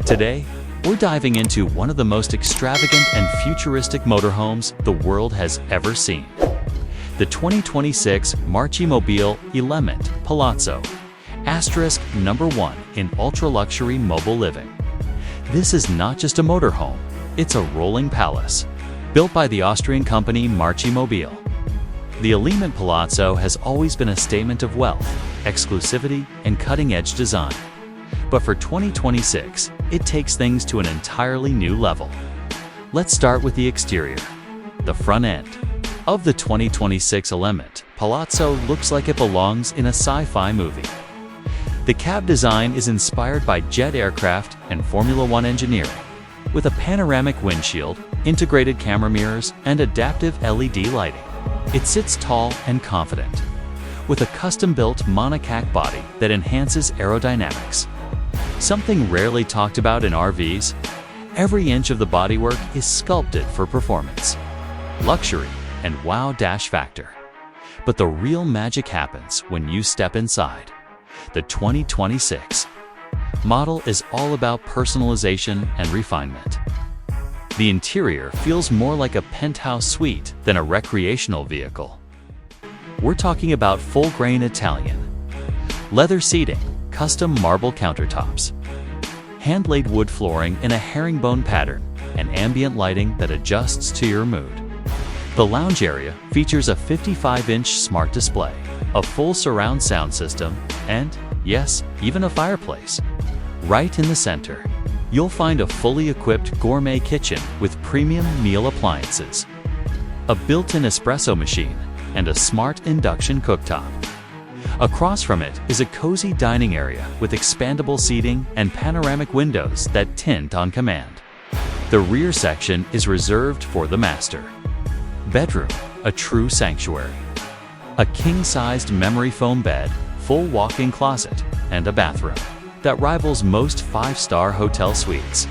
Today, we're diving into one of the most extravagant and futuristic motorhomes the world has ever seen. The 2026 Marchi mobile eleMMent Palazzo, *1 in ultra-luxury mobile living. This is not just a motorhome, it's a rolling palace, built by the Austrian company Marchi Mobile. The eleMMent Palazzo has always been a statement of wealth, exclusivity, and cutting-edge design. But for 2026, it takes things to an entirely new level. Let's start with the exterior, the front end. Of the 2026 eleMMent Palazzo looks like it belongs in a sci-fi movie. The cab design is inspired by jet aircraft and Formula One engineering, with a panoramic windshield, integrated camera mirrors, and adaptive LED lighting. It sits tall and confident, with a custom-built Monaco body that enhances aerodynamics. Something rarely talked about in RVs, every inch of the bodywork is sculpted for performance, luxury, and wow dash factor. But the real magic happens when you step inside. The 2026 model is all about personalization and refinement. The interior feels more like a penthouse suite than a recreational vehicle. We're talking about full-grain Italian, leather seating, custom marble countertops, hand-laid wood flooring in a herringbone pattern, and ambient lighting that adjusts to your mood. The lounge area features a 55-inch smart display, a full surround sound system, and, yes, even a fireplace. Right in the center, you'll find a fully equipped gourmet kitchen with premium meal appliances, a built-in espresso machine, and a smart induction cooktop. Across from it is a cozy dining area with expandable seating and panoramic windows that tint on command. The rear section is reserved for the master bedroom, a true sanctuary. A king-sized memory foam bed, full walk-in closet, and a bathroom that rivals most five-star hotel suites.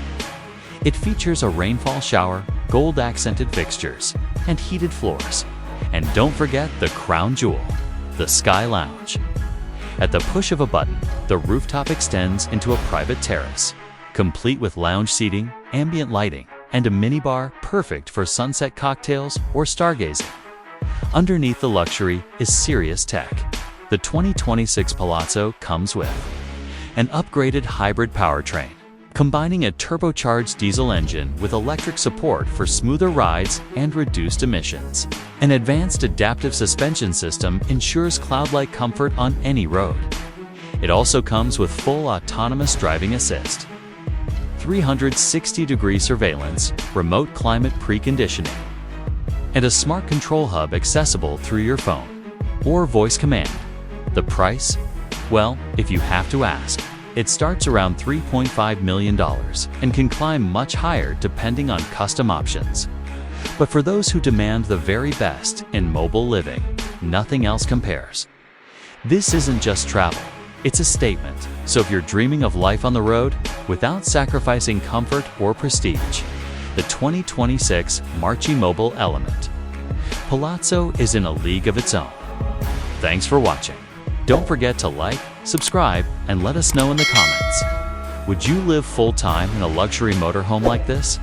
It features a rainfall shower, gold-accented fixtures, and heated floors. And don't forget the crown jewel, the Sky Lounge. At the push of a button, the rooftop extends into a private terrace, complete with lounge seating, ambient lighting, and a minibar perfect for sunset cocktails or stargazing. Underneath the luxury is serious tech. The 2026 Palazzo comes with an upgraded hybrid powertrain, combining a turbocharged diesel engine with electric support for smoother rides and reduced emissions. An advanced adaptive suspension system ensures cloud-like comfort on any road. It also comes with full autonomous driving assist, 360-degree surveillance, remote climate preconditioning, and a smart control hub accessible through your phone or voice command. The price? Well, if you have to ask, it starts around $3.5 million and can climb much higher depending on custom options. But for those who demand the very best in mobile living, nothing else compares. This isn't just travel, it's a statement. So if you're dreaming of life on the road without sacrificing comfort or prestige, the 2026 Marchi Mobile eleMMent Palazzo is in a league of its own. Thanks for watching. Don't forget to like, subscribe, and let us know in the comments. Would you live full-time in a luxury motorhome like this?